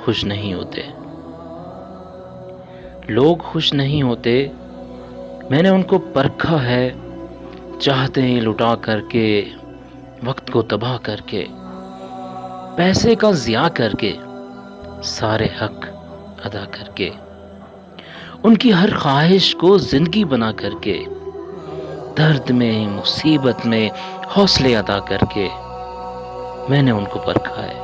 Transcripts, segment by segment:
خوش نہیں ہوتے، لوگ خوش نہیں ہوتے۔ میں نے ان کو پرکھا ہے، چاہتے ہیں لٹا کر کے، وقت کو تباہ کر کے، پیسے کا ضیاع کر کے، سارے حق ادا کر کے، ان کی ہر خواہش کو زندگی بنا کر کے، درد میں مصیبت میں حوصلے عطا کر کے میں نے ان کو پرکھا ہے۔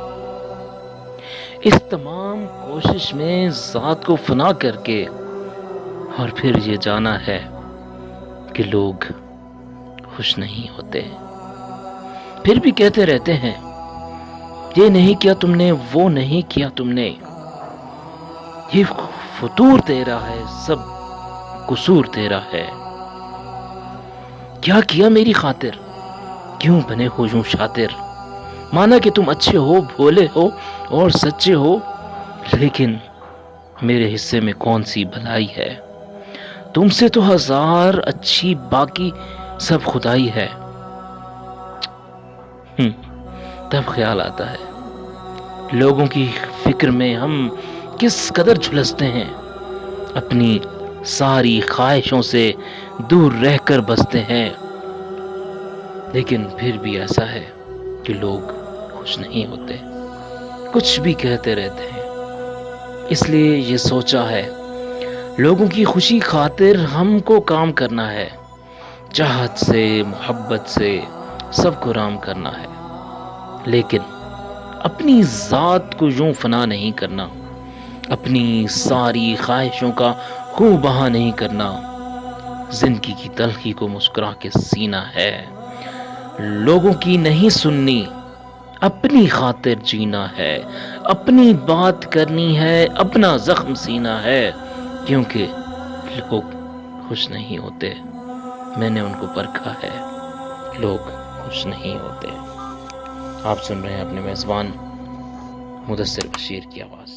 اس تمام کوشش میں ذات کو فنا کر کے اور پھر یہ جانا ہے کہ لوگ خوش نہیں ہوتے، پھر بھی کہتے رہتے ہیں یہ نہیں کیا تم نے، وہ نہیں کیا تم نے، یہ فطور تیرا ہے، سب قصور تیرا ہے، کیا کیا میری خاطر، کیوں بنے ہو یوں شاطر، مانا کہ تم اچھے ہو، بھولے ہو اور سچے ہو، لیکن میرے حصے میں کون سی بھلائی ہے، تم سے تو ہزار اچھی، باقی سب خدائی ہے۔ تب خیال آتا ہے لوگوں کی فکر میں ہم کس قدر جھلستے ہیں، اپنی ساری خواہشوں سے دور رہ کر بستے ہیں، لیکن پھر بھی ایسا ہے کہ لوگ خوش نہیں ہوتے، کچھ بھی کہتے رہتے ہیں۔ اس لیے یہ سوچا ہے لوگوں کی خوشی خاطر ہم کو کام کرنا ہے، چاہت سے، محبت سے سب کو رام کرنا ہے، لیکن اپنی ذات کو یوں فنا نہیں کرنا، اپنی ساری خواہشوں کا خون بہا نہیں کرنا، زندگی کی تلخی کو مسکرا کے سینا ہے، لوگوں کی نہیں سننی، اپنی خاطر جینا ہے، اپنی بات کرنی ہے، اپنا زخم سینا ہے، کیونکہ لوگ خوش نہیں ہوتے، میں نے ان کو پرکھا ہے، لوگ خوش نہیں ہوتے۔ آپ سن رہے ہیں اپنے میزبان مدثر بشیر کی آواز۔